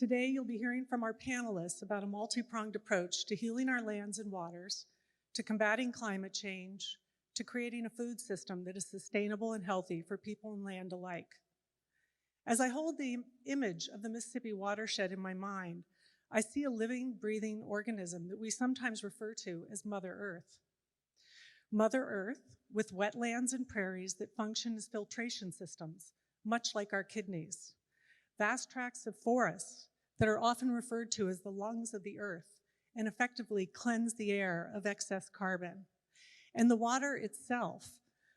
Today, you'll be hearing from our panelists about a multi-pronged approach to healing our lands and waters, to combating climate change, to creating a food system that is sustainable and healthy for people and land alike. As I hold the image of the Mississippi watershed in my mind, I see a living, breathing organism that we sometimes refer to as Mother Earth. Mother Earth, with wetlands and prairies that function as filtration systems, much like our kidneys. Vast tracts of forests that are often referred to as the lungs of the earth and effectively cleanse the air of excess carbon. And the water itself,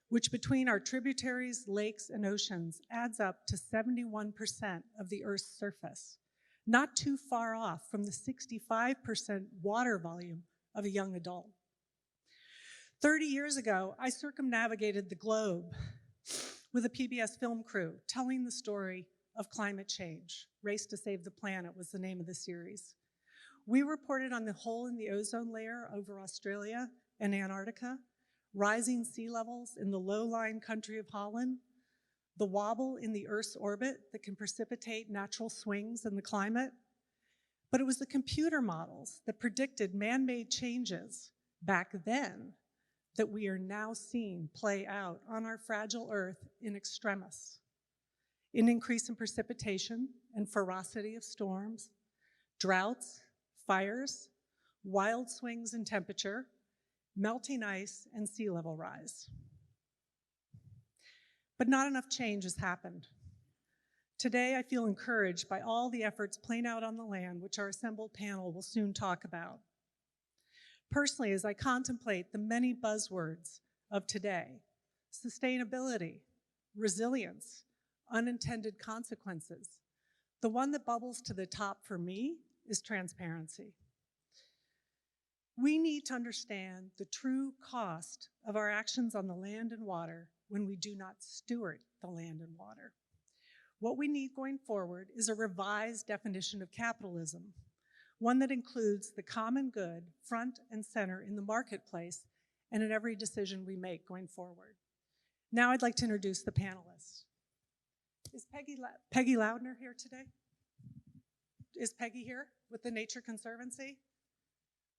which between our tributaries, lakes, and oceans adds up to 71% of the Earth's surface, not too far off from the 65% water volume of a young adult. 30 years ago, I circumnavigated the globe with a PBS film crew telling the story of climate change. Race to Save the Planet was the name of the series. We reported on the hole in the ozone layer over Australia and Antarctica, rising sea levels in the low-lying country of Holland, the wobble in the Earth's orbit that can precipitate natural swings in the climate. But it was the computer models that predicted man-made changes back then that we are now seeing play out on our fragile Earth in extremis. An increase in precipitation and ferocity of storms, droughts, fires, wild swings in temperature, melting ice, and sea level rise. But not enough change has happened. Today, I feel encouraged by all the efforts playing out on the land, which our assembled panel will soon talk about. Personally, as I contemplate the many buzzwords of today, sustainability, resilience, unintended consequences, the one that bubbles to the top for me is transparency. We need to understand the true cost of our actions on the land and water when we do not steward the land and water. What we need going forward is a revised definition of capitalism, one that includes the common good front and center in the marketplace and in every decision we make going forward. Now I'd like to introduce the panelists. Is Peggy Ladner here today? Is Peggy here with the Nature Conservancy?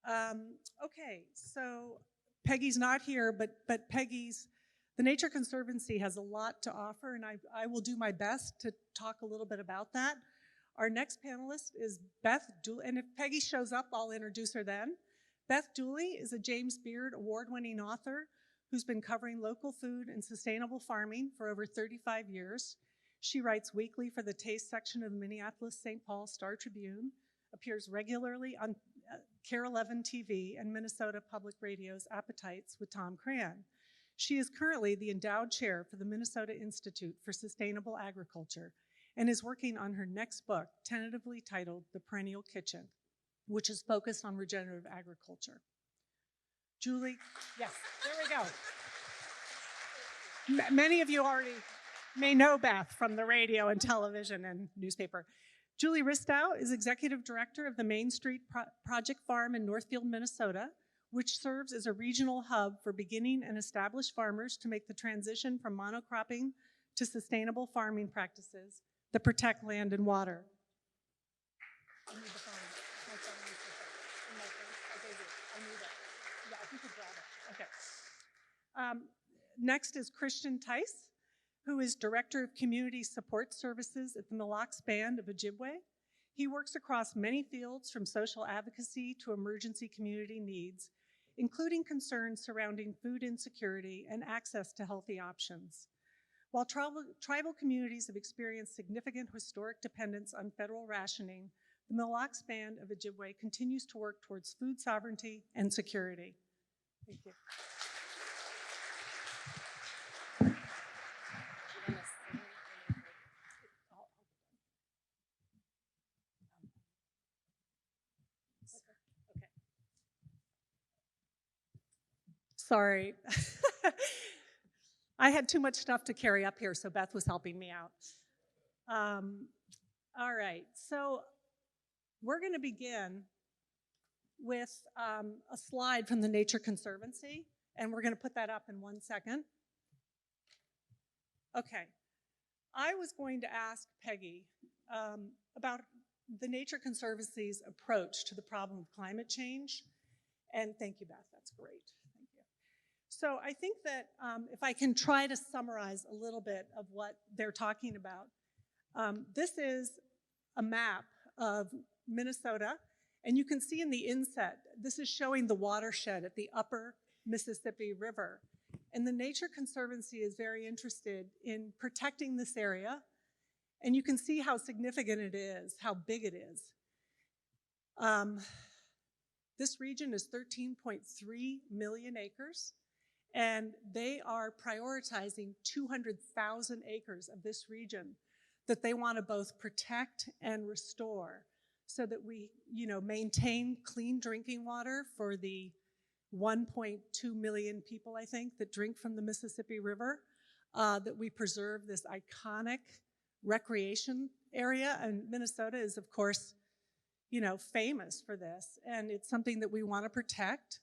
Okay, so Peggy's not here, but the Nature Conservancy has a lot to offer, and I will do my best to talk a little bit about that. Our next panelist is Beth Dooley, and if Peggy shows up, I'll introduce her then. Beth Dooley is a James Beard award-winning author who's been covering local food and sustainable farming for over 35 years. She writes weekly for the Taste section of the Minneapolis-St. Paul Star-Tribune, appears regularly on KARE 11 TV and Minnesota Public Radio's Appetites with Tom Cran. She is currently the endowed chair for the Minnesota Institute for Sustainable Agriculture and is working on her next book, tentatively titled The Perennial Kitchen, which is focused on regenerative agriculture. Julie, yes, there we go. Many of you already may know Beth from the radio and television and newspaper. Julie Ristau is executive director of the Main Street Project Farm in Northfield, Minnesota, which serves as a regional hub for beginning and established farmers to make the transition from monocropping to sustainable farming practices that protect land and water. I need the phone. My phone needs to fit in my face. Okay, good. I need it. Yeah, if you could grab it. Okay. Next is Kristian Theisz, who is Director of Community Support Services at the Mille Band of Ojibwe. He works across many fields from social advocacy to emergency community needs, including concerns surrounding food insecurity and access to healthy options. While tribal communities have experienced significant historic dependence on federal rationing, the Mille Band of Ojibwe continues to work towards food sovereignty and security. Thank you. Sorry. I had too much stuff to carry up here, so Beth was helping me out. All right, so we're going to begin with a slide from the Nature Conservancy, and we're going to put that up in 1 second. Okay, I was going to ask Peggy about the Nature Conservancy's approach to the problem of climate change. And thank you, Beth, that's great. Thank you. So I think that if I can try to summarize a little bit of what they're talking about, this is a map of Minnesota, and you can see in the inset, this is showing the watershed at the upper Mississippi River. And the Nature Conservancy is very interested in protecting this area, and you can see how significant it is, how big it is. This region is 13.3 million acres, and they are prioritizing 200,000 acres of this region that they want to both protect and restore so that we, maintain clean drinking water for the 1.2 million people, I think, that drink from the Mississippi River, that we preserve this iconic recreation area. And Minnesota is, of course, famous for this, and it's something that we want to protect.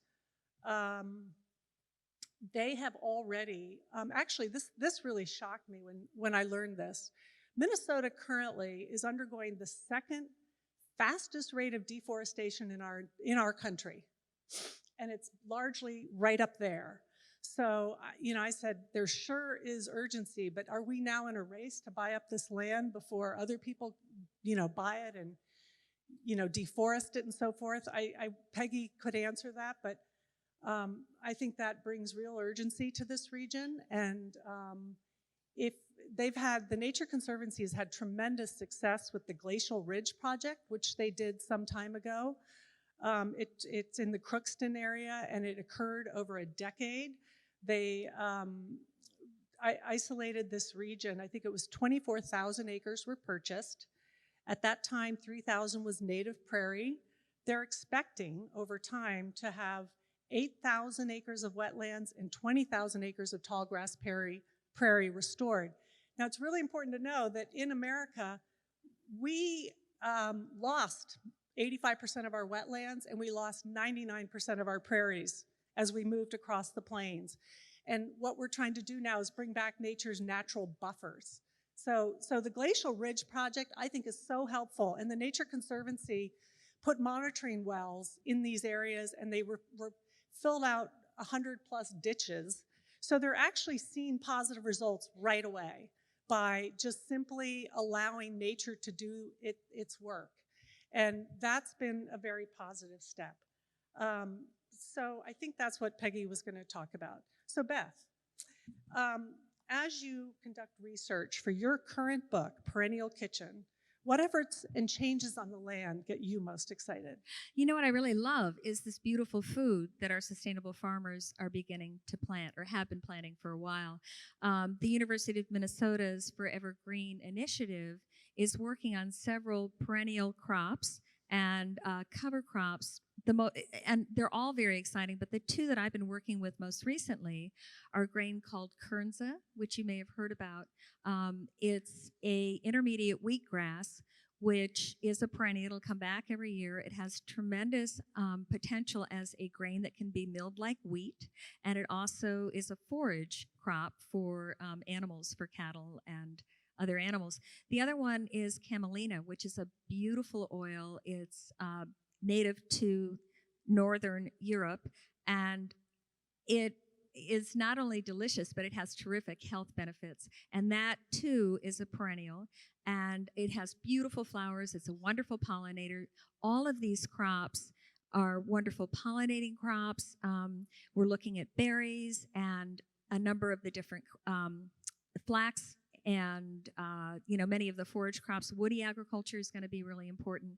They have already, actually, this really shocked me when I learned this. Minnesota currently is undergoing the second fastest rate of deforestation in our country, and it's largely right up there. So, I said, there sure is urgency, but are we now in a race to buy up this land before other people, buy it and, deforest it and so forth? Peggy could answer that, but I think that brings real urgency to this region. And if the Nature Conservancy has had tremendous success with the Glacial Ridge Project, which they did some time ago. It's in the Crookston area, and it occurred over a decade. They isolated this region. I think it was 24,000 acres were purchased. At that time, 3,000 was native prairie. They're expecting over time to have 8,000 acres of wetlands and 20,000 acres of tallgrass prairie restored. Now, it's really important to know that in America, we lost 85% of our wetlands, and we lost 99% of our prairies as we moved across the plains. And what we're trying to do now is bring back nature's natural buffers. So the Glacial Ridge Project, I think, is so helpful. And the Nature Conservancy put monitoring wells in these areas, and they filled out 100+ ditches. So they're actually seeing positive results right away by just simply allowing nature to do its work. And that's been a very positive step. So I think that's what Peggy was going to talk about. So Beth, as you conduct research for your current book, Perennial Kitchen, what efforts and changes on the land get you most excited? You know what I really love is this beautiful food that our sustainable farmers are beginning to plant or have been planting for a while. The University of Minnesota's Forever Green initiative is working on several perennial crops and cover crops. And they're all very exciting, but the two that I've been working with most recently are a grain called kernza, which you may have heard about. It's a intermediate wheatgrass, which is a perennial. It'll come back every year. It has tremendous potential as a grain that can be milled like wheat, and it also is a forage crop for animals, for cattle and other animals. The other one is camelina, which is a beautiful oil. It's native to Northern Europe, and it is not only delicious, but it has terrific health benefits. And that, too, is a perennial, and it has beautiful flowers. It's a wonderful pollinator. All of these crops are wonderful pollinating crops. We're looking at berries and a number of the different flax and many of the forage crops. Woody agriculture is going to be really important.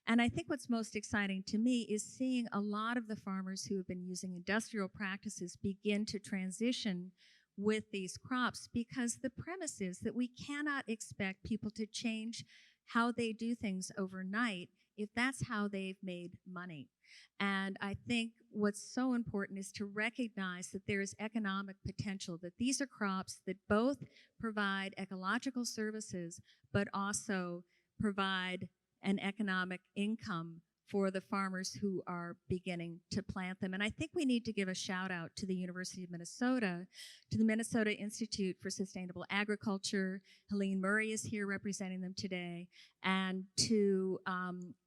And I think what's most exciting to me is seeing a lot of the farmers who have been using industrial practices begin to transition with these crops, because the premise is that we cannot expect people to change how they do things overnight if that's how they've made money. And I think what's so important is to recognize that there is economic potential, that these are crops that both provide ecological services, but also provide an economic income for the farmers who are beginning to plant them. And I think we need to give a shout out to the University of Minnesota, to the Minnesota Institute for Sustainable Agriculture. Helene Murray is here representing them today, and to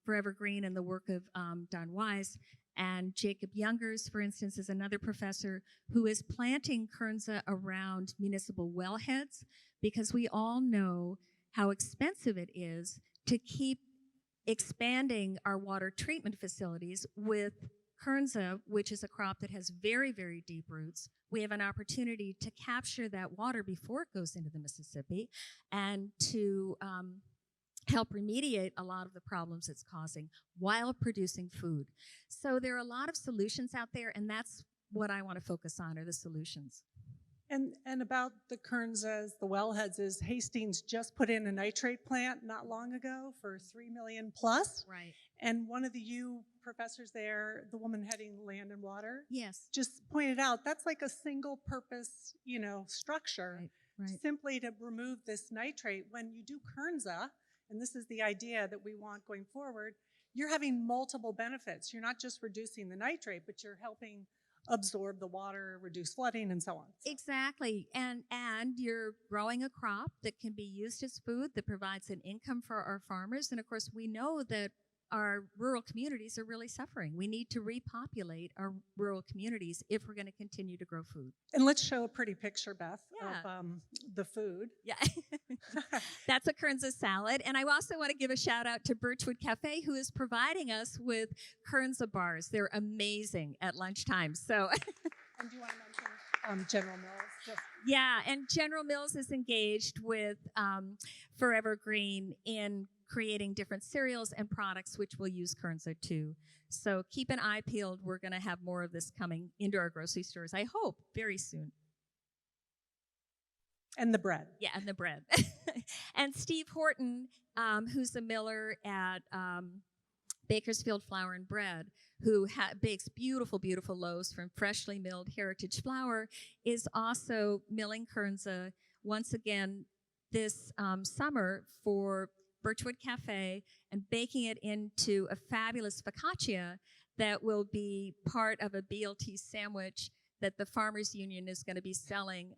Forever Green and the work of Don Wise. And Jacob Youngers, for instance, is another professor who is planting Kernza around municipal wellheads, because we all know how expensive it is to keep expanding our water treatment facilities. With Kernza, which is a crop that has very, very deep roots, we have an opportunity to capture that water before it goes into the Mississippi and to help remediate a lot of the problems it's causing while producing food. So there are a lot of solutions out there, and that's what I want to focus on, are the solutions. And about the Kernzas, the wellheads, is Hastings just put in a nitrate plant not long ago for $3 million plus. Right. And one of the U professors there, the woman heading Land and Water, Yes. just pointed out that's like a single purpose, structure, Right. simply to remove this nitrate. When you do Kernza, and this is the idea that we want going forward, you're having multiple benefits. You're not just reducing the nitrate, but you're helping absorb the water, reduce flooding, and so on. Exactly. And you're growing a crop that can be used as food, that provides an income for our farmers. And of course, we know that our rural communities are really suffering. We need to repopulate our rural communities if we're going to continue to grow food. And let's show a pretty picture, Beth, Yeah. of the food. Yeah. That's a Kernza salad. And I also want to give a shout out to Birchwood Cafe, who is providing us with Kernza bars. They're amazing at lunchtime. So. And do you want to mention General Mills? Yeah, and General Mills is engaged with Forever Green in creating different cereals and products which will use Kernza too. So keep an eye peeled. We're going to have more of this coming into our grocery stores, I hope, very soon. And the bread. Yeah, and the bread. And Steve Horton, who's a miller at Bakersfield Flour and Bread, who bakes beautiful, beautiful loaves from freshly milled heritage flour, is also milling Kernza once again this summer for Birchwood Cafe and baking it into a fabulous focaccia that will be part of a BLT sandwich that the Farmers Union is going to be selling.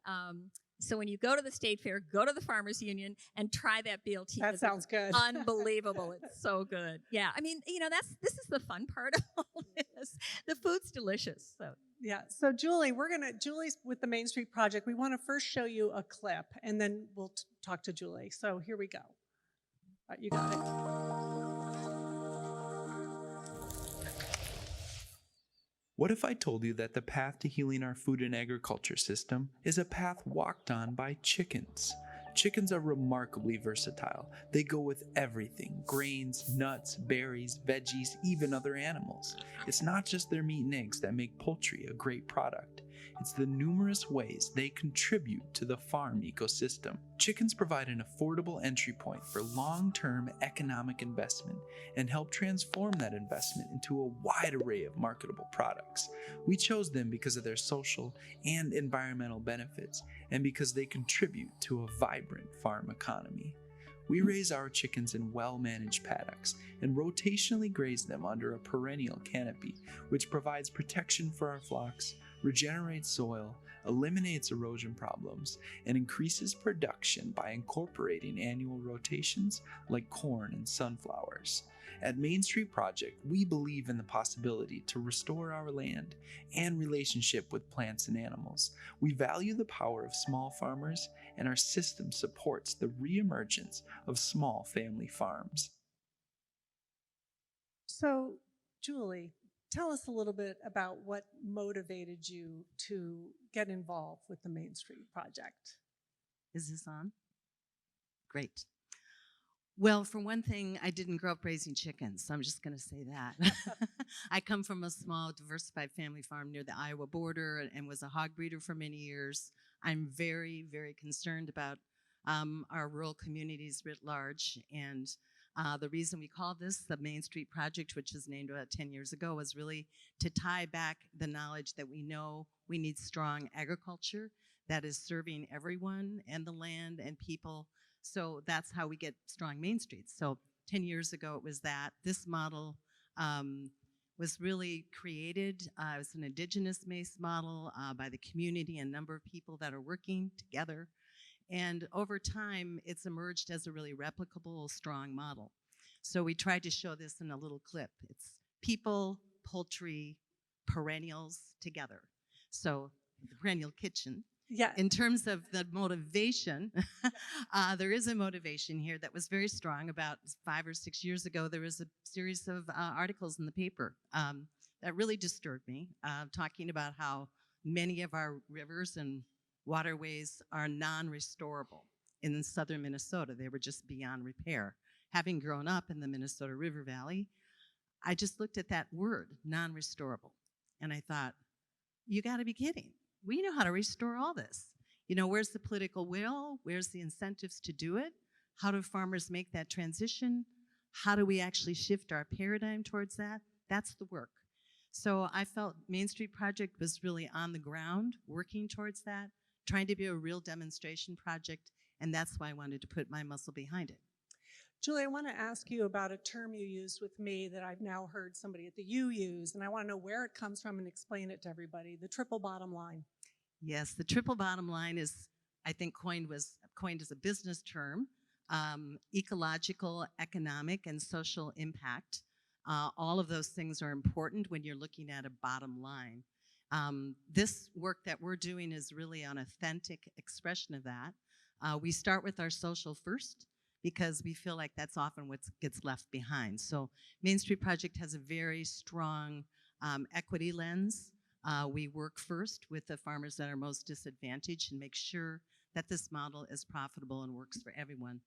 So when you go to the State Fair, go to the Farmers Union and try that BLT. That sounds good. Unbelievable. It's so good. Yeah. I mean, this is the fun part of all this. The food's delicious. So. Yeah. So Julie's with the Main Street Project. We want to first show you a clip, and then we'll talk to Julie. So here we go. You got it. What if I told you that the path to healing our food and agriculture system is a path walked on by chickens? Chickens are remarkably versatile. They go with everything: grains, nuts, berries, veggies, even other animals. It's not just their meat and eggs that make poultry a great product. It's the numerous ways they contribute to the farm ecosystem. Chickens provide an affordable entry point for long-term economic investment and help transform that investment into a wide array of marketable products. We chose them because of their social and environmental benefits and because they contribute to a vibrant farm economy. We raise our chickens in well-managed paddocks and rotationally graze them under a perennial canopy, which provides protection for our flocks, regenerates soil, eliminates erosion problems, and increases production by incorporating annual rotations like corn and sunflowers. At Main Street Project, we believe in the possibility to restore our land and relationship with plants and animals. We value the power of small farmers, and our system supports the reemergence of small family farms. So, Julie, tell us a little bit about what motivated you to get involved with the Main Street Project. Is this on? Great. Well, for one thing, I didn't grow up raising chickens, so I'm just going to say that. I come from a small, diversified family farm near the Iowa border and was a hog breeder for many years. I'm very, very concerned about our rural communities writ large, and the reason we called this the Main Street Project, which was named about 10 years ago, was really to tie back the knowledge that we know we need strong agriculture that is serving everyone and the land and people. So that's how we get strong Main Streets. So 10 years ago it was that. This model was really created. It was an indigenous-based model by the community and a number of people that are working together. And over time, it's emerged as a really replicable, strong model. So we tried to show this in a little clip. It's people, poultry, perennials together. So the perennial kitchen. Yeah. In terms of the motivation, there is a motivation here that was very strong. About 5 or 6 years ago, there was a series of articles in the paper that really disturbed me, talking about how many of our rivers and waterways are non-restorable in southern Minnesota. They were just beyond repair. Having grown up in the Minnesota River Valley, I just looked at that word, non-restorable, and I thought, you got to be kidding. We know how to restore all this. You know, where's the political will? Where's the incentives to do it? How do farmers make that transition? How do we actually shift our paradigm towards that? That's the work. So I felt Main Street Project was really on the ground, working towards that, trying to be a real demonstration project, and that's why I wanted to put my muscle behind it. Julie, I want to ask you about a term you used with me that I've now heard somebody at the U use, and I want to know where it comes from and explain it to everybody, the triple bottom line. Yes, the triple bottom line is, I think, coined as a business term, ecological, economic, and social impact. All of those things are important when you're looking at a bottom line. This work that we're doing is really an authentic expression of that. We start with our social first, because we feel like that's often what gets left behind. So Main Street Project has a very strong equity lens. We work first with the farmers that are most disadvantaged and make sure that this model is profitable and works for everyone.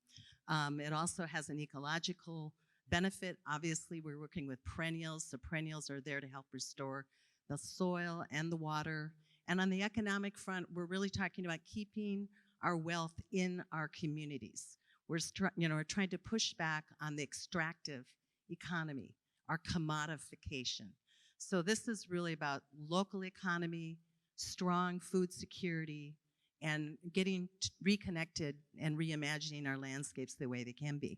It also has an ecological benefit. Obviously, we're working with perennials, so perennials are there to help restore the soil and the water. And on the economic front, we're really talking about keeping our wealth in our communities. We're trying to push back on the extractive economy, our commodification. So this is really about local economy, strong food security, and getting reconnected and reimagining our landscapes the way they can be.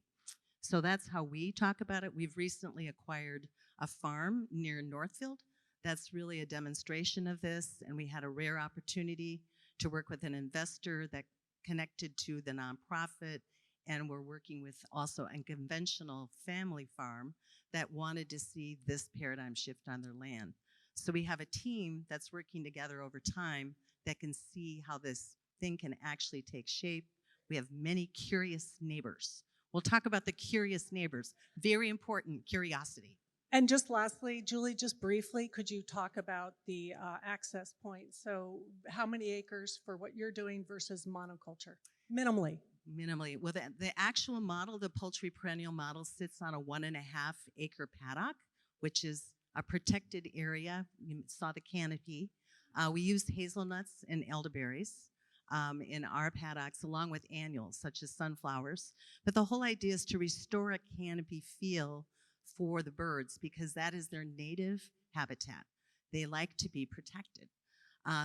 So that's how we talk about it. We've recently acquired a farm near Northfield. That's really a demonstration of this, and we had a rare opportunity to work with an investor that connected to the nonprofit, and we're working with also a conventional family farm that wanted to see this paradigm shift on their land. So we have a team that's working together over time that can see how this thing can actually take shape. We have many curious neighbors. We'll talk about the curious neighbors. Very important, curiosity. And just lastly, Julie, just briefly, could you talk about the access points? So how many acres for what you're doing versus monoculture? Minimally. Minimally. Well, the actual model, the poultry perennial model, sits on a 1.5 acre paddock, which is a protected area. You saw the canopy. We used hazelnuts and elderberries in our paddocks, along with annuals, such as sunflowers. But the whole idea is to restore a canopy feel for the birds, because that is their native habitat. They like to be protected.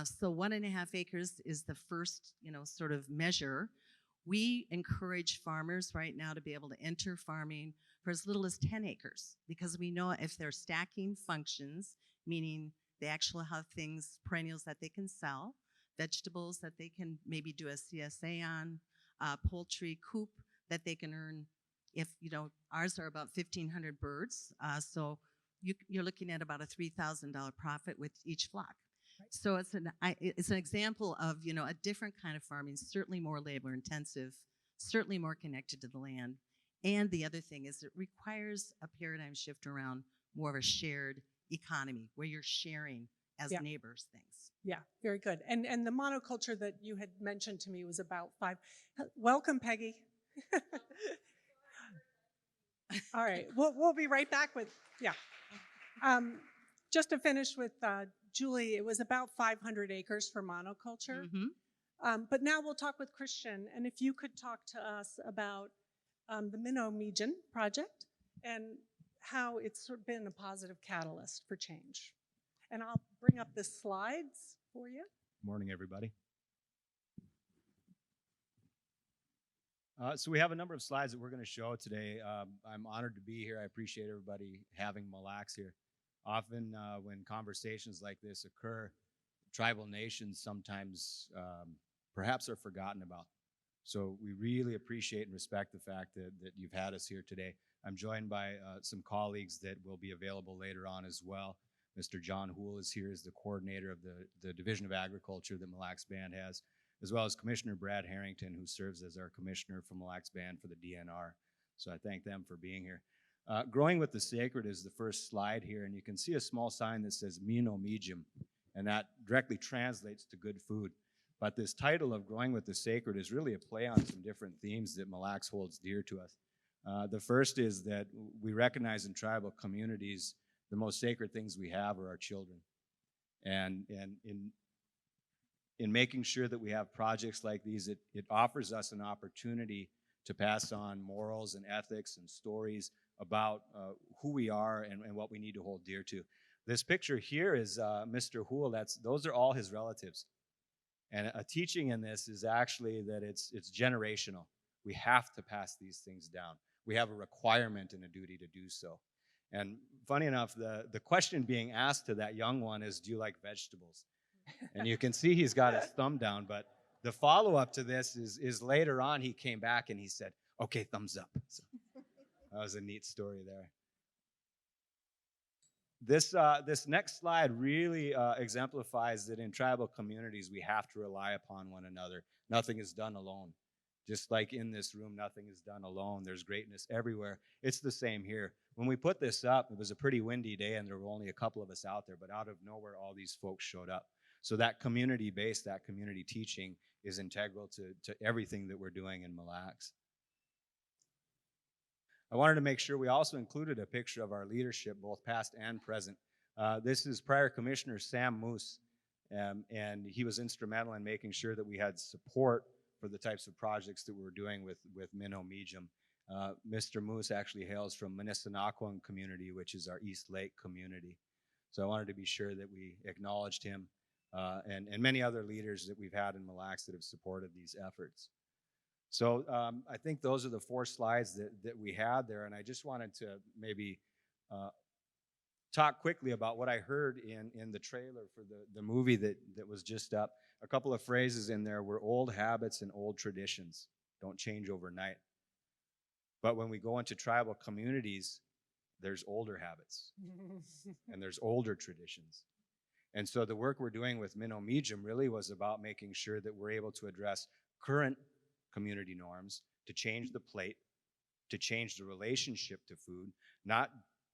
So 1.5 acres is the first, sort of measure. We encourage farmers right now to be able to enter farming for as little as 10 acres, because we know if they're stacking functions, meaning they actually have things, perennials that they can sell, vegetables that they can maybe do a CSA on, poultry coop that they can earn. If, ours are about 1,500 birds, so you're looking at about a $3,000 profit with each flock. So it's an example of, a different kind of farming, certainly more labor intensive, certainly more connected to the land. And the other thing is it requires a paradigm shift around more of a shared economy where you're sharing as neighbors things. Yeah, very good. And the monoculture that you had mentioned to me was about 5. Welcome, Peggy. All right, we'll be right back with, just to finish with Julie, it was about 500 acres for monoculture. Mm-hmm. But now we'll talk with Kristian, and if you could talk to us about the Reimagine project and how it's sort of been a positive catalyst for change. And I'll bring up the slides for you. Morning, everybody. So we have a number of slides that we're going to show today. I'm honored to be here. I appreciate everybody having Mille here. Often when conversations like this occur, tribal nations sometimes perhaps are forgotten about. So we really appreciate and respect the fact that you've had us here today. I'm joined by some colleagues that will be available later on as well. Mr. John Houle is here as the coordinator of the Division of Agriculture that Mille Band has, as well as Commissioner Brad Harrington, who serves as our commissioner for Mille Band for the DNR. So I thank them for being here. Growing with the Sacred is the first slide here, and you can see a small sign that says Minneapolis, and that directly translates to good food. But this title of Growing with the Sacred is really a play on some different themes that Mille holds dear to us. The first is that we recognize in tribal communities the most sacred things we have are our children. And in making sure that we have projects like these, it offers us an opportunity to pass on morals and ethics and stories about who we are and what we need to hold dear to. This picture here is Mr. Houle. Those are all his relatives. And a teaching in this is actually that it's generational. We have to pass these things down. We have a requirement and a duty to do so. And funny enough, the question being asked to that young one is, do you like vegetables? And you can see he's got his thumb down, but the follow-up to this is later on he came back and he said, okay, thumbs up. So that was a neat story there. This next slide really exemplifies that in tribal communities we have to rely upon one another. Nothing is done alone. Just like in this room, nothing is done alone. There's greatness everywhere. It's the same here. When we put this up, it was a pretty windy day and there were only a couple of us out there, but out of nowhere, all these folks showed up. So that community base, that community teaching is integral to everything that we're doing in Mille. I wanted to make sure we also included a picture of our leadership, both past and present. This is prior Commissioner Sam Moose, and he was instrumental in making sure that we had support for the types of projects that we were doing with Minnow Medium. Mr. Moose actually hails from Minnesinaquan community, which is our East Lake community. So I wanted to be sure that we acknowledged him and many other leaders that we've had in Mille that have supported these efforts. So I think those are the 4 slides that we had there, and I just wanted to maybe talk quickly about what I heard in the trailer for the movie that was just up. A couple of phrases in there were old habits and old traditions don't change overnight. But when we go into tribal communities, there's older habits and there's older traditions. And so the work we're doing with Minnow Medium really was about making sure that we're able to address current community norms, to change the plate, to change the relationship to food, not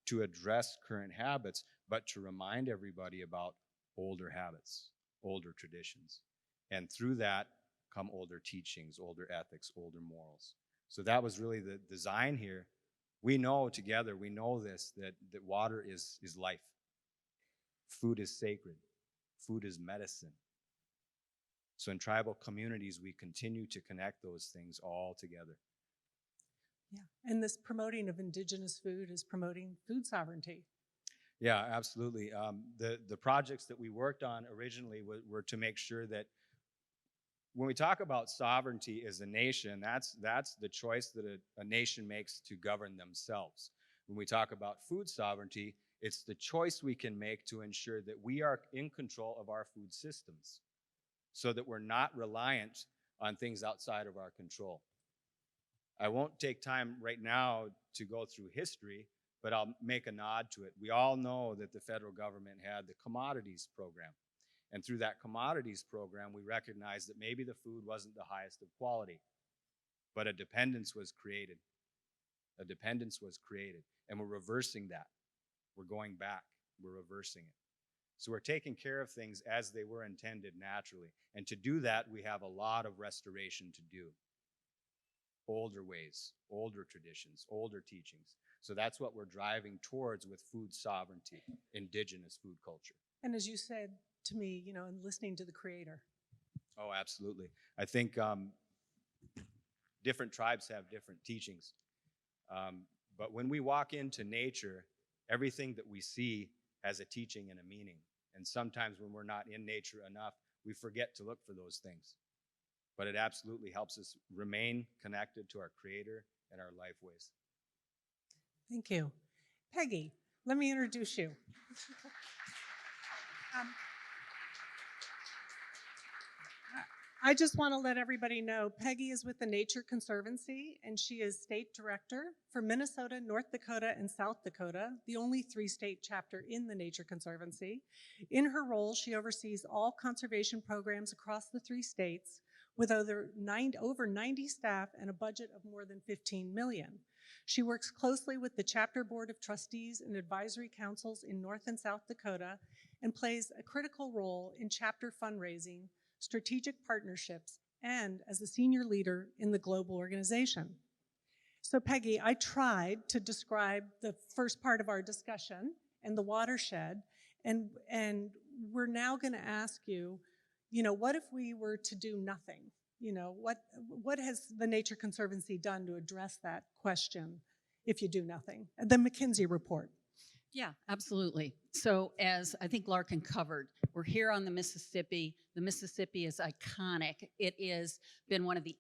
to address current habits, but to remind everybody about older habits, older traditions. And through that come older teachings, older ethics, older morals. So that was really the design here. We know together, we know this, that water is life. Food is sacred. Food is medicine. So in tribal communities, we continue to connect those things all together. Yeah, and this promoting of indigenous food is promoting food sovereignty. Yeah, absolutely. The projects that we worked on originally were to make sure that when we talk about sovereignty as a nation, that's the choice that a nation makes to govern themselves. When we talk about food sovereignty, it's the choice we can make to ensure that we are in control of our food systems so that we're not reliant on things outside of our control. I won't take time right now to go through history, but I'll make a nod to it. We all know that the federal government had the commodities program. And through that commodities program, we recognized that maybe the food wasn't the highest of quality, but a dependence was created. A dependence was created, and we're reversing that. We're going back, we're reversing it. So we're taking care of things as they were intended naturally. And to do that, we have a lot of restoration to do. Older ways, older traditions, older teachings. So that's what we're driving towards with food sovereignty, indigenous food culture. And as you said to me, you know, and listening to the Creator. Oh, absolutely. I think different tribes have different teachings. But when we walk into nature, everything that we see has a teaching and a meaning. And sometimes when we're not in nature enough, we forget to look for those things. but it absolutely helps us remain connected to our Creator and our lifeways. Thank you. Peggy, let me introduce you. I just want to let everybody know, Peggy is with the Nature Conservancy, and she is state director for Minnesota, North Dakota, and South Dakota, the only 3-state chapter in the Nature Conservancy. In her role, she oversees all conservation programs across the 3 states with over 90 staff and a budget of more than $15 million. She works closely with the chapter board of trustees and advisory councils in North and South Dakota and plays a critical role in chapter fundraising, strategic partnerships, and as a senior leader in the global organization. So Peggy, I tried to describe the first part of our discussion and the watershed, and we're now going to ask you, what if we were to do nothing? What has the Nature Conservancy done to address that question if you do nothing? The McKinsey report. Yeah, absolutely. So as I think Larkin covered, we're here on the Mississippi. The Mississippi is iconic. It has been one of the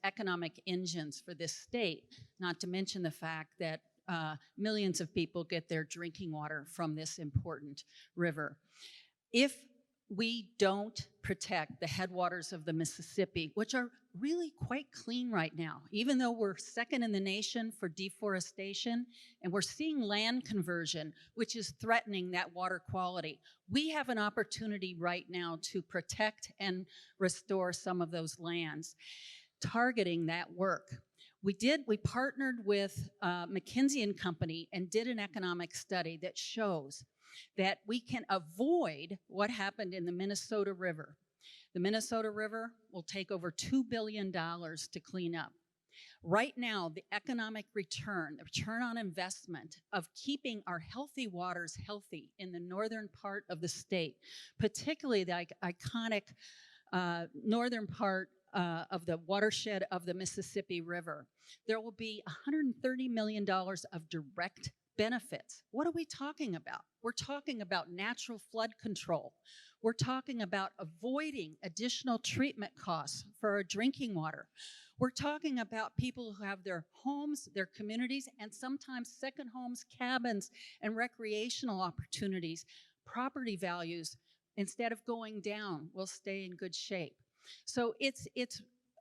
economic engines for this state, not to mention the fact that millions of people get their drinking water from this important river. If we don't protect the headwaters of the Mississippi, which are really quite clean right now, even though we're second in the nation for deforestation, and we're seeing land conversion, which is threatening that water quality. We have an opportunity right now to protect and restore some of those lands, targeting that work. We partnered with McKinsey and Company and did an economic study that shows that we can avoid what happened in the Minnesota River. The Minnesota River will take over $2 billion to clean up. Right now, the economic return, the return on investment of keeping our healthy waters healthy in the northern part of the state, particularly the iconic northern part of the watershed of the Mississippi River, there will be $130 million of direct benefits. What are we talking about? We're talking about natural flood control. We're talking about avoiding additional treatment costs for our drinking water. We're talking about people who have their homes, their communities, and sometimes second homes, cabins, and recreational opportunities. Property values, instead of going down, will stay in good shape. So it's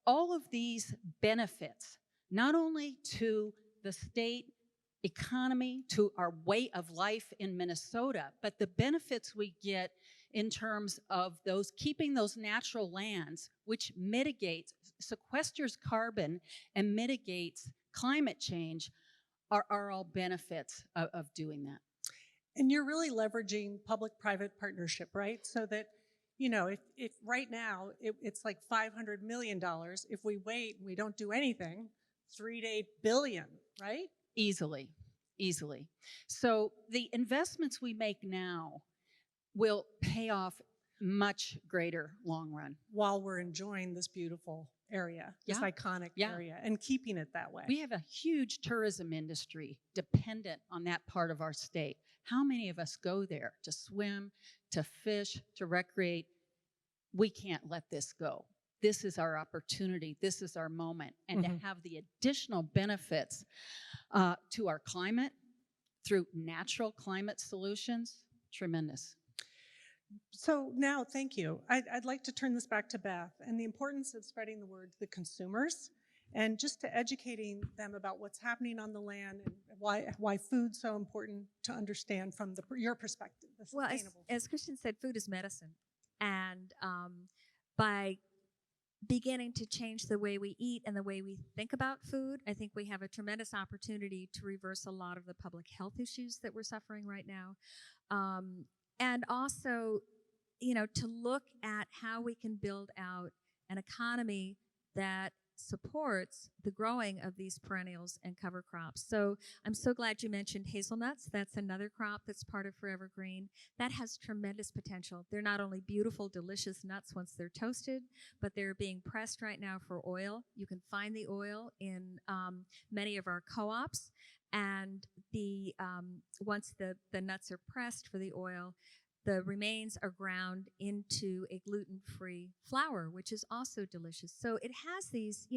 all of these benefits, not only to the state economy, to our way of life in Minnesota, but the benefits we get in terms of keeping those natural lands, which sequesters carbon and mitigates climate change, are all benefits of doing that. And you're really leveraging public-private partnership, right? So that, if right now it's like $500 million, if we wait and we don't do anything, $3 to $8 billion, right? Easily. So the investments we make now will pay off much greater long run. While we're enjoying this beautiful area, this iconic area, and keeping it that way. We have a huge tourism industry dependent on that part of our state. How many of us go there to swim, to fish, to recreate? We can't let this go. This is our opportunity. This is our moment. And to have the additional benefits to our climate through natural climate solutions, tremendous. So now, thank you. I'd like to turn this back to Beth and the importance of spreading the word to the consumers and just to educating them about what's happening on the land and why food's so important to understand from your perspective. Well, as Kristian said, food is medicine. And by beginning to change the way we eat and the way we think about food, I think we have a tremendous opportunity to reverse a lot of the public health issues that we're suffering right now. And also, to look at how we can build out an economy that supports the growing of these perennials and cover crops. So I'm so glad you mentioned hazelnuts. That's another crop that's part of Forever Green. That has tremendous potential. They're not only beautiful, delicious nuts once they're toasted, but they're being pressed right now for oil. You can find the oil in many of our co-ops. And once the nuts are pressed for the oil, the remains are ground into a gluten-free flour, which is also delicious. So it has these,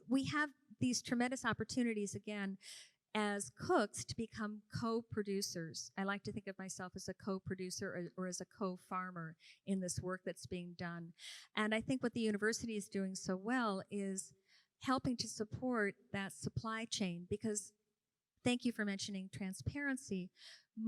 we have these tremendous opportunities, again, as cooks to become co-producers. I like to think of myself as a co-producer or as a co-farmer in this work that's being done. And I think what the university is doing so well is helping to support that supply chain, because thank you for mentioning transparency.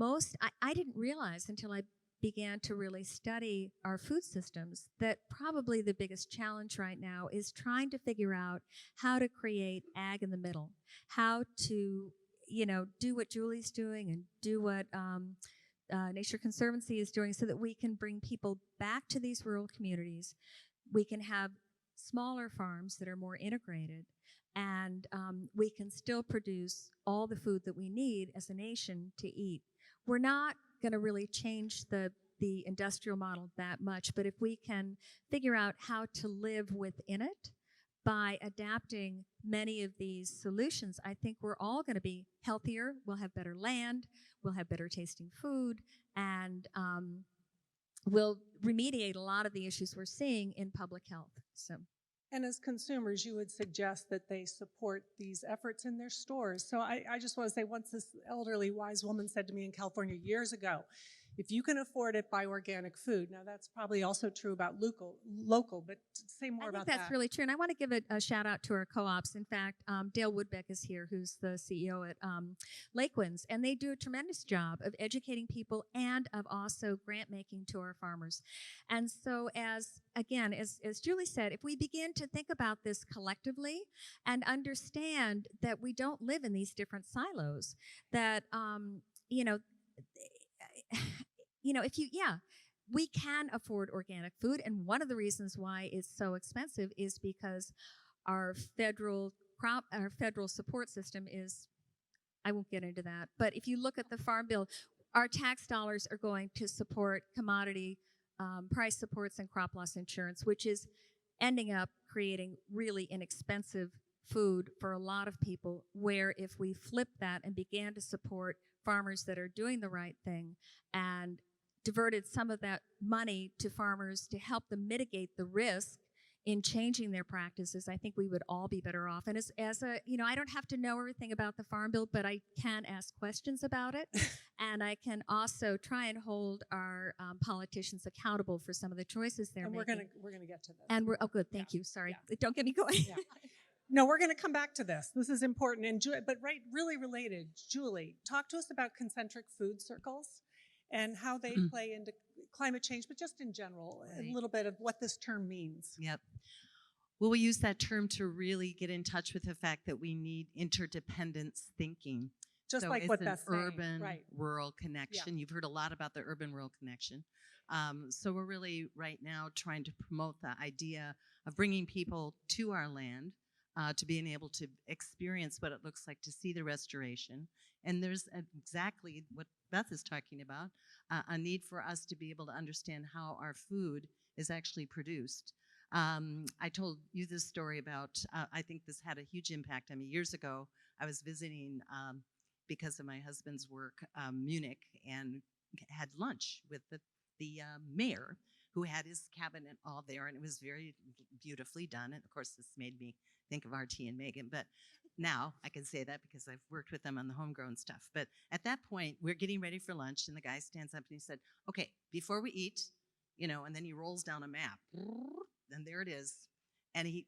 I didn't realize until I began to really study our food systems that probably the biggest challenge right now is trying to figure out how to create ag in the middle, how to, do what Julie's doing and do what Nature Conservancy is doing so that we can bring people back to these rural communities. We can have smaller farms that are more integrated, and we can still produce all the food that we need as a nation to eat. We're not going to really change the industrial model that much, but if we can figure out how to live within it by adapting many of these solutions, I think we're all going to be healthier. We'll have better land, we'll have better tasting food, and we'll remediate a lot of the issues we're seeing in public health. So. And as consumers, you would suggest that they support these efforts in their stores. So I just want to say, once this elderly wise woman said to me in California years ago, if you can afford it, buy organic food. Now, that's probably also true about local, but say more about that. I think that's really true. And I want to give a shout out to our co-ops. In fact, Dale Woodbeck is here, who's the CEO at Lake Winds, and they do a tremendous job of educating people and of also grant making to our farmers. And so as Julie said, if we begin to think about this collectively and understand that we don't live in these different silos, that, we can afford organic food. And one of the reasons why it's so expensive is because our federal support system is, I won't get into that, but if you look at the Farm Bill, our tax dollars are going to support commodity price supports and crop loss insurance, which is ending up creating really inexpensive food for a lot of people, where if we flip that and began to support farmers that are doing the right thing and diverted some of that money to farmers to help them mitigate the risk in changing their practices, I think we would all be better off. And I don't have to know everything about the Farm Bill, but I can ask questions about it. And I can also try and hold our politicians accountable for some of the choices they're making. And we're gonna get to this. And good. Thank you. Sorry. Yeah. Don't get me going. Yeah. No, we're going to come back to this. This is important. But really related, Julie, talk to us about concentric food circles and how they play into climate change, but just in general, a little bit of what this term means. Yep. Well, we use that term to really get in touch with the fact that we need interdependence thinking. Just so like it's what an that's saying. urban-rural connection. Yeah. You've heard a lot about the urban-rural connection. So we're really right now trying to promote the idea of bringing people to our land, to being able to experience what it looks like to see the restoration. And there's exactly what Beth is talking about, a need for us to be able to understand how our food is actually produced. I told you this story about, I think this had a huge impact on me. Years ago, I was visiting, because of my husband's work, Munich, and had lunch with the mayor, who had his cabinet all there, and it was very beautifully done. And of course, this made me think of RT and Megan, but now I can say that because I've worked with them on the homegrown stuff. But at that point, we're getting ready for lunch, and the guy stands up and he said, okay, before we eat, and then he rolls down a map, and there it is. And he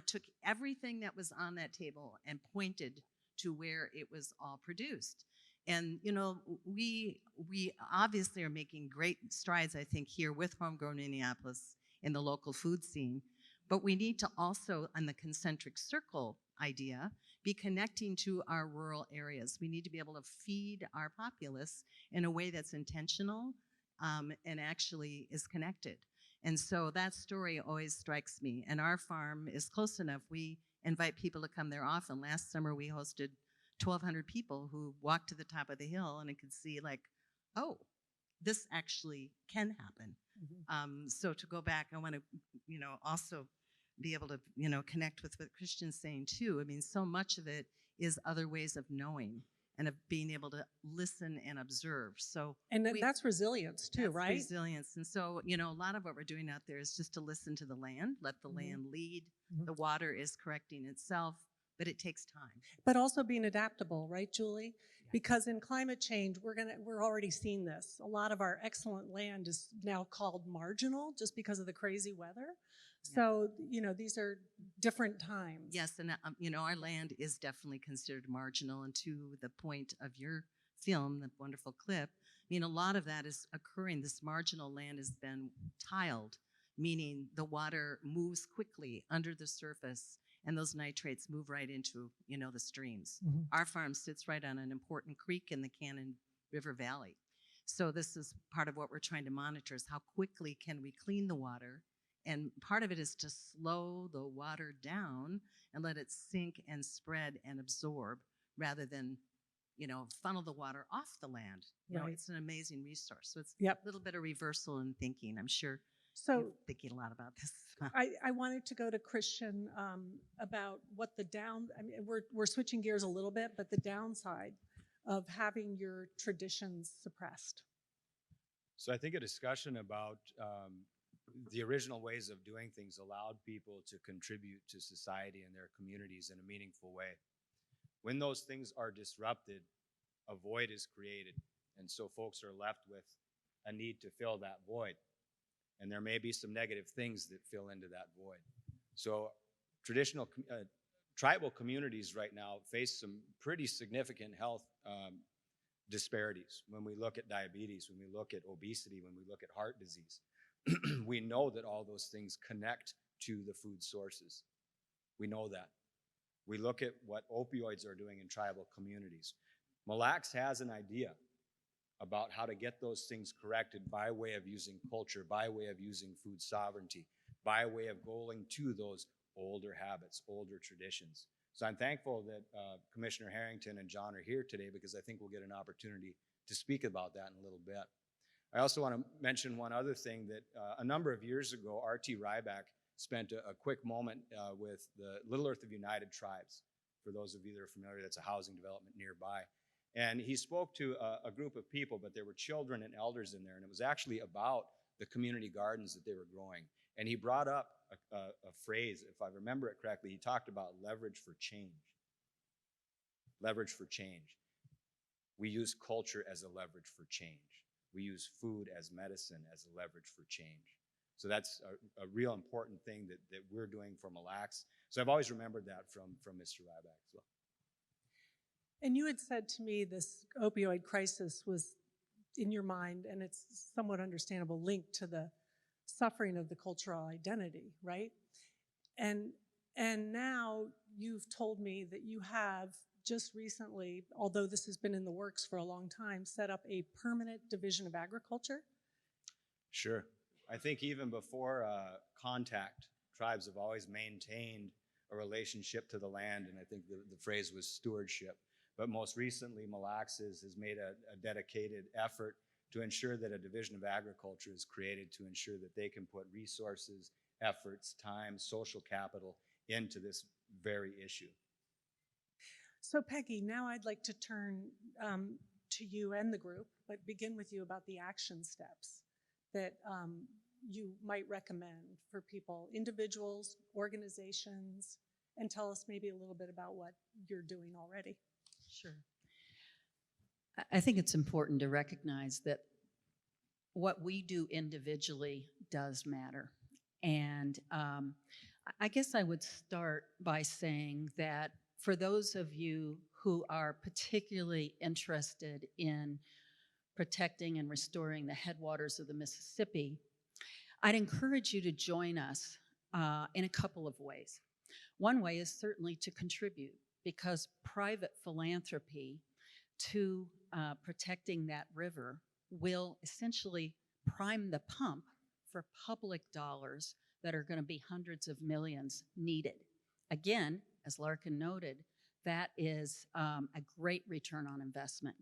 took everything that was on that table and pointed to where it was all produced. And, we obviously are making great strides, I think, here with Homegrown Minneapolis in the local food scene. But we need to also, on the concentric circle idea, be connecting to our rural areas. We need to be able to feed our populace in a way that's intentional and actually is connected. And so that story always strikes me. And our farm is close enough. We invite people to come there often. Last summer, we hosted 1,200 people who walked to the top of the hill, and I could see oh, this actually can happen. Mm-hmm. So to go back, I want to, also be able to, connect with what Kristian's saying too. I mean, so much of it is other ways of knowing. and of being able to listen and observe. So And we- that's resilience too, that's right? resilience. And so, you know, a lot of what we're doing out there is just to listen to the land, let the land lead. Mhm. The water is correcting itself, but it takes time. But also being adaptable, right, Julie? Because in climate change, we're already seeing this. A lot of our excellent land is now called marginal just because of the crazy weather. So, you know, these are different times. Yes, and you know, our land is definitely considered marginal. And to the point of your film, the wonderful clip, I mean, a lot of that is occurring. This marginal land has been tiled, meaning the water moves quickly under the surface, and those nitrates move right into, you know, the streams. Mhm. Our farm sits right on an important creek in the Cannon River Valley. So this is part of what we're trying to monitor is how quickly can we clean the water. And part of it is to slow the water down and let it sink and spread and absorb rather than, you know, funnel the water off the land. You know, Right. it's an amazing resource. So it's Yep. a little bit of reversal in thinking. I'm sure So you're thinking a lot about this. I wanted to go to Kristian about what I mean, we're switching gears a little bit, but the downside of having your traditions suppressed. So I think a discussion about the original ways of doing things allowed people to contribute to society and their communities in a meaningful way. When those things are disrupted, a void is created. And so folks are left with a need to fill that void. And there may be some negative things that fill into that void. So traditional tribal communities right now face some pretty significant health disparities. When we look at diabetes, when we look at obesity, when we look at heart disease, we know that all those things connect to the food sources. We know that. We look at what opioids are doing in tribal communities. Mille has an idea about how to get those things corrected by way of using culture, by way of using food sovereignty, by way of going to those older habits, older traditions. So I'm thankful that Commissioner Harrington and John are here today because I think we'll get an opportunity to speak about that in a little bit. I also want to mention one other thing that a number of years ago, R.T. Ryback spent a quick moment with the Little Earth of United Tribes. For those of you that are familiar, that's a housing development nearby. And he spoke to a group of people, but there were children and elders in there, and it was actually about the community gardens that they were growing. And he brought up a phrase, if I remember it correctly, he talked about leverage for change. Leverage for change. We use culture as a leverage for change. We use food as medicine as a leverage for change. So that's a real important thing that we're doing for Mille. So I've always remembered that from Mr. Ryback as well. And you had said to me this opioid crisis was in your mind, and it's somewhat understandable, linked to the suffering of the cultural identity, right? And now you've told me that you have just recently, although this has been in the works for a long time, set up a permanent division of agriculture. Sure. I think even before contact, tribes have always maintained a relationship to the land, and I think the phrase was stewardship. But most recently, Mille has made a dedicated effort to ensure that a division of agriculture is created to ensure that they can put resources, efforts, time, social capital into this very issue. So Peggy, now I'd like to turn to you and the group, but begin with you about the action steps that you might recommend for people, individuals, organizations, and tell us maybe a little bit about what you're doing already. Sure. I think it's important to recognize that what we do individually does matter. And I guess I would start by saying that for those of you who are particularly interested in protecting and restoring the headwaters of the Mississippi, I'd encourage you to join us in a couple of ways. One way is certainly to contribute, because private philanthropy to protecting that river will essentially prime the pump for public dollars that are going to be hundreds of millions needed. Again, as Larkin noted, that is a great return on investment.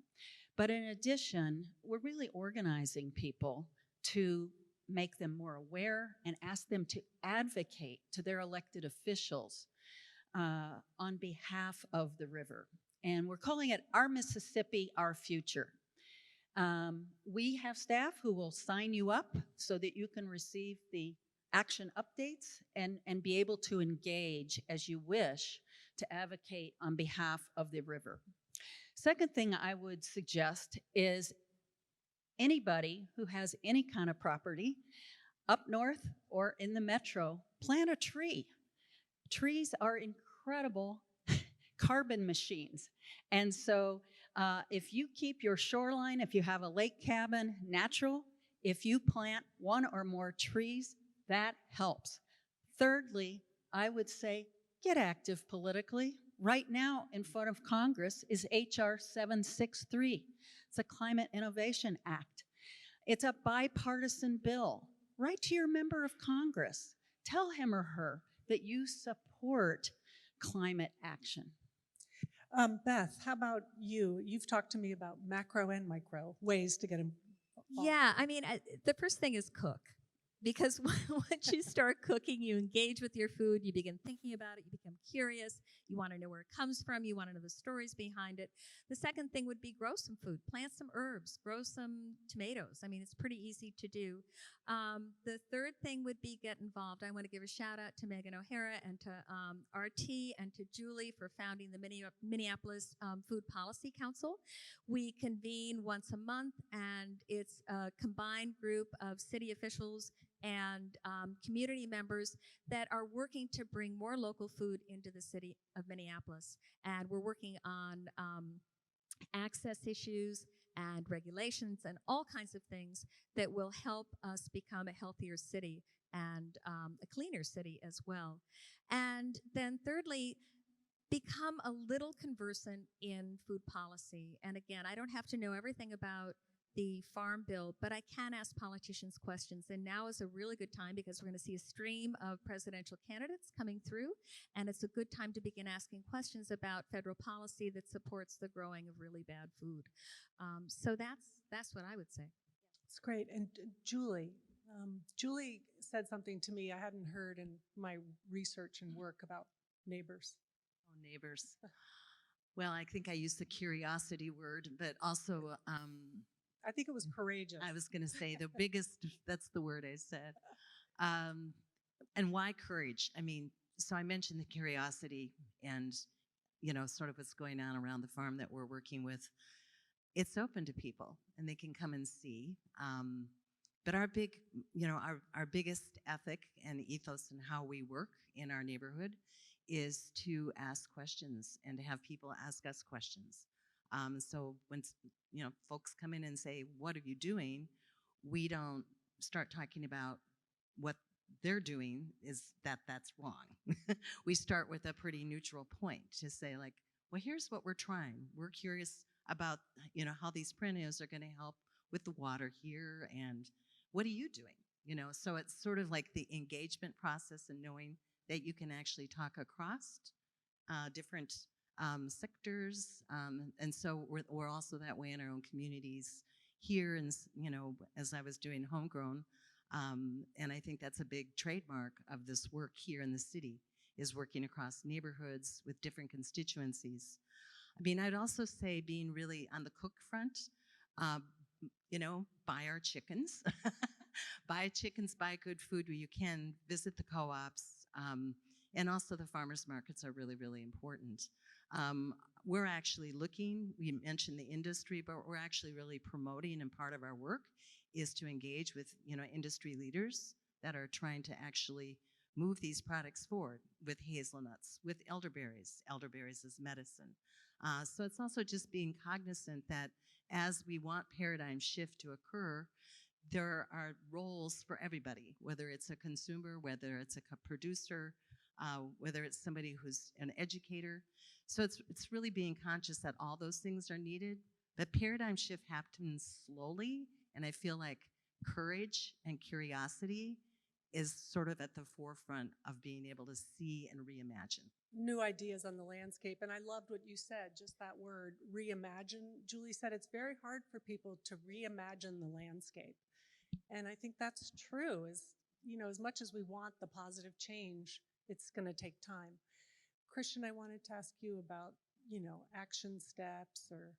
But in addition, we're really organizing people to make them more aware and ask them to advocate to their elected officials on behalf of the river. and we're calling it Our Mississippi, Our Future. We have staff who will sign you up so that you can receive the action updates and be able to engage as you wish to advocate on behalf of the river. Second thing I would suggest is anybody who has any kind of property up north or in the metro, plant a tree. Trees are incredible carbon machines. And so if you keep your shoreline, if you have a lake cabin natural, if you plant one or more trees, that helps. Thirdly, I would say get active politically. Right now in front of Congress is H.R. 763. It's a Climate Innovation Act. It's a bipartisan bill. Write to your member of Congress. Tell him or her that you support climate action. Beth, how about you? You've talked to me about macro and micro ways to get involved. Yeah, I mean, the first thing is cook. Because once you start cooking, you engage with your food, you begin thinking about it, you become curious, you want to know where it comes from, you want to know the stories behind it. The second thing would be grow some food, plant some herbs, grow some tomatoes. I mean, it's pretty easy to do. The third thing would be get involved. I want to give a shout out to Megan O'Hara and to RT and to Julie for founding the Minneapolis Food Policy Council. We convene once a month, and it's a combined group of city officials and community members that are working to bring more local food into the city of Minneapolis. And we're working on access issues and regulations and all kinds of things that will help us become a healthier city and a cleaner city as well. And then thirdly, become a little conversant in food policy. And again, I don't have to know everything about the Farm Bill, but I can ask politicians questions. And now is a really good time because we're going to see a stream of presidential candidates coming through, and it's a good time to begin asking questions about federal policy that supports the growing of really bad food. So that's what I would say. It's great. And Julie, Julie said something to me I hadn't heard in my research and work about neighbors. Oh, neighbors. Well, I think I used the curiosity word, but also I think it was courageous. I was going to say the biggest, that's the word I said. And why courage? I mean, so I mentioned the curiosity and, you know, sort of what's going on around the farm that we're working with. It's open to people and they can come and see. But our big, you know, our biggest ethic and ethos in how we work in our neighborhood is to ask questions and to have people ask us questions. So when, you know, folks come in and say, what are you doing? We don't start talking about what they're doing is that's wrong. We start with a pretty neutral point to say like, well, here's what we're trying. We're curious about, you know, how these perennials are going to help with the water here and what are you doing? You know, so it's sort of like the engagement process and knowing that you can actually talk across different sectors, and so we're also that way in our own communities here. And you know, as I was doing homegrown, and I think that's a big trademark of this work here in the city is working across neighborhoods with different constituencies. I mean, I'd also say being really on the cook front, you know, buy our chickens, buy chickens, buy good food where you can, visit the co-ops, and also the farmers markets are really, really important. We're actually looking, we mentioned the industry, but we're actually really promoting, and part of our work is to engage with, you know, industry leaders that are trying to actually move these products forward with hazelnuts, with elderberries as medicine. So it's also just being cognizant that as we want paradigm shift to occur, there are roles for everybody, whether it's a consumer, whether it's a producer, whether it's somebody who's an educator. So it's really being conscious that all those things are needed, but paradigm shift happens slowly, and I feel like courage and curiosity is sort of at the forefront of being able to see and reimagine. New ideas on the landscape, and I loved what you said, just that word, reimagine. Julie said it's very hard for people to reimagine the landscape, and I think that's true. You know, as much as we want the positive change, it's going to take time. Kristian, I wanted to ask you about action steps or?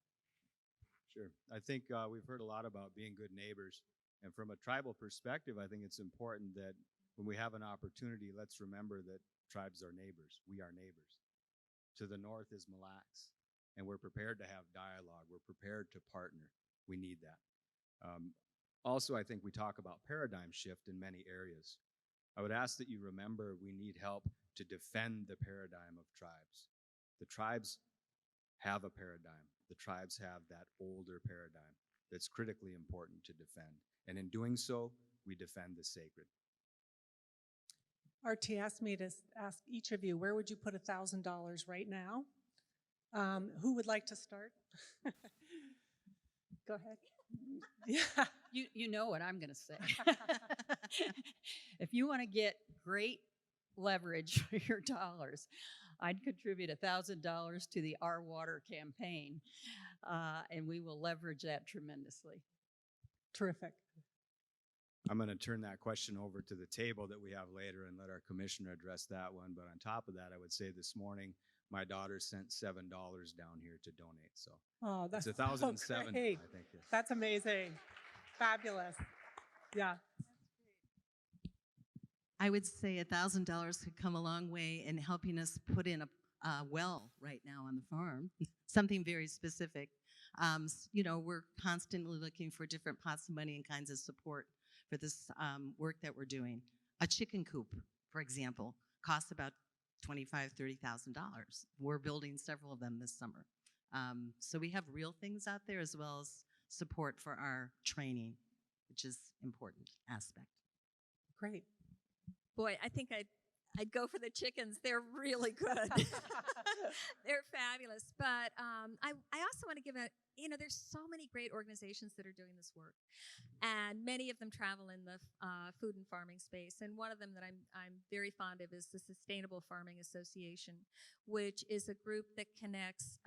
Sure. I think we've heard a lot about being good neighbors. And from a tribal perspective, I think it's important that when we have an opportunity, let's remember that tribes are neighbors. We are neighbors. To the north is Mille, and we're prepared to have dialogue. We're prepared to partner. We need that. Also, I think we talk about paradigm shift in many areas. I would ask that you remember we need help to defend the paradigm of tribes. The tribes have a paradigm. The tribes have that older paradigm that's critically important to defend. And in doing so, we defend the sacred. RT asked me to ask each of you, where would you put $1,000 right now? Who would like to start? Go ahead. Yeah. You know what I'm going to say. If you want to get great leverage for your dollars, I'd contribute $1,000 to the Our Water campaign, and we will leverage that tremendously. Terrific. I'm going to turn that question over to the table that we have later and let our commissioner address that one. But on top of that, I would say this morning, my daughter sent $7 down here to donate. So that's it's 1,007. great. I think. That's amazing. Fabulous. Yeah. I would say $1,000 could come a long way in helping us put in a well right now on the farm, something very specific. We're constantly looking for different pots of money and kinds of support for this work that we're doing. A chicken coop, for example, costs about $25,000, $30,000. We're building several of them this summer. So we have real things out there as well as support for our training, which is important aspect. Great. Boy, I think I'd go for the chickens. They're really good. They're fabulous. But I also want to give there's so many great organizations that are doing this work. And many of them travel in the food and farming space. And one of them that I'm very fond of is the Sustainable Farming Association, which is a group that connects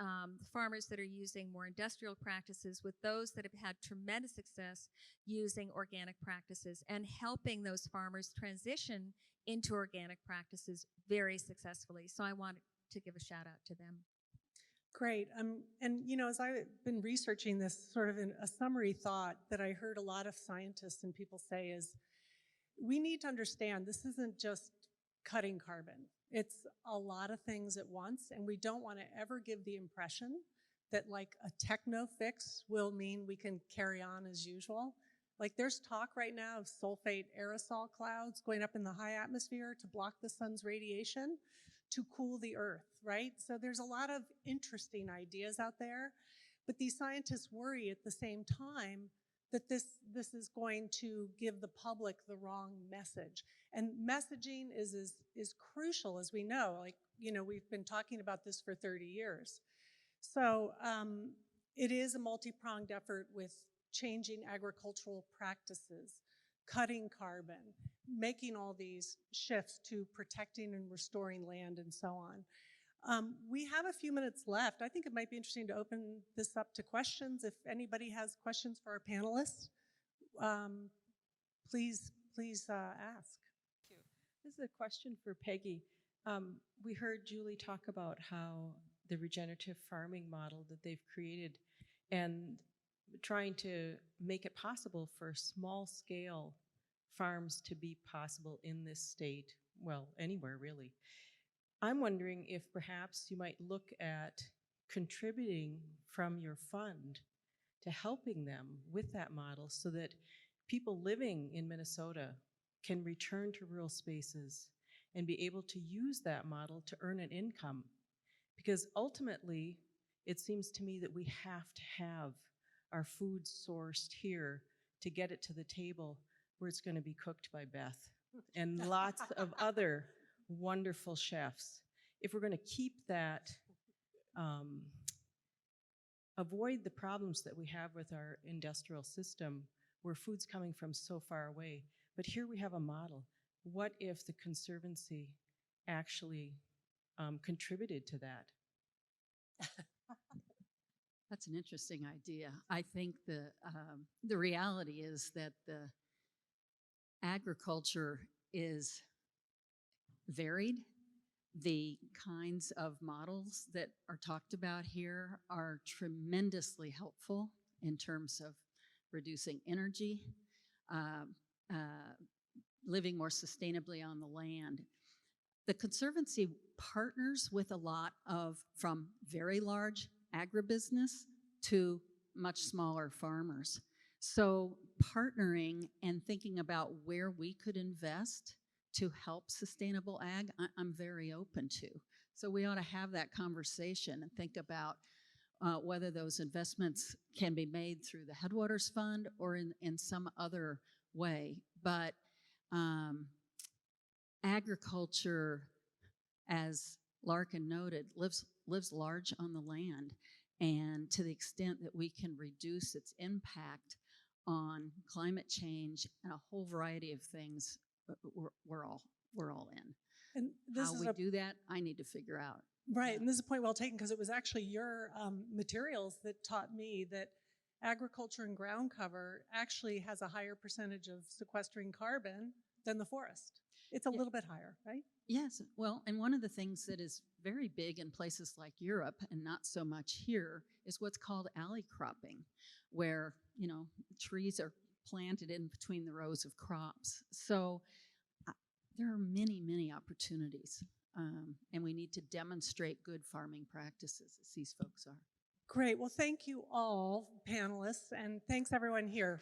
farmers that are using more industrial practices with those that have had tremendous success using organic practices and helping those farmers transition into organic practices very successfully. So I want to give a shout out to them. Great. As I've been researching this, sort of in a summary thought that I heard a lot of scientists and people say is, we need to understand this isn't just cutting carbon. It's a lot of things at once, and we don't want to ever give the impression that like a techno fix will mean we can carry on as usual. Like there's talk right now of sulfate aerosol clouds going up in the high atmosphere to block the sun's radiation to cool the earth, right? So there's a lot of interesting ideas out there, but these scientists worry at the same time that this is going to give the public the wrong message. And messaging is crucial, as we know. We've been talking about this for 30 years. So it is a multi-pronged effort with changing agricultural practices, cutting carbon, making all these shifts to protecting and restoring land and so on. We have a few minutes left. I think it might be interesting to open this up to questions. If anybody has questions for our panelists, please ask. Thank you. This is a question for Peggy. We heard Julie talk about how the regenerative farming model that they've created and trying to make it possible for small-scale farms to be possible in this state, well, anywhere really. I'm wondering if perhaps you might look at contributing from your fund to helping them with that model so that people living in Minnesota can return to rural spaces and be able to use that model to earn an income. Because ultimately, it seems to me that we have to have our food sourced here to get it to the table where it's going to be cooked by Beth and lots of other wonderful chefs. If we're going to keep that, avoid the problems that we have with our industrial system where food's coming from so far away. But here we have a model. What if the Conservancy actually contributed to that? That's an interesting idea. I think the reality is that the agriculture is varied. the kinds of models that are talked about here are tremendously helpful in terms of reducing energy, living more sustainably on the land. The Conservancy partners with a lot of, from very large agribusiness to much smaller farmers. So partnering and thinking about where we could invest to help sustainable ag, I'm very open to. So we ought to have that conversation and think about whether those investments can be made through the Headwaters Fund or in some other way. But agriculture, as Larkin noted, lives large on the land, and to the extent that we can reduce its impact on climate change and a whole variety of things, we're all in. And this How is we do that, I need to figure out. right, Yeah. and this is a point well taken, because it was actually your materials that taught me that agriculture and ground cover actually has a higher percentage of sequestering carbon than the forest. It's a little bit higher, right? Yes, well, and one of the things that is very big in places like Europe and not so much here is what's called alley cropping, where, you know, trees are planted in between the rows of crops. So there are many, many opportunities, and we need to demonstrate good farming practices, as these folks are. Great. Well, thank you all, panelists, and thanks everyone here.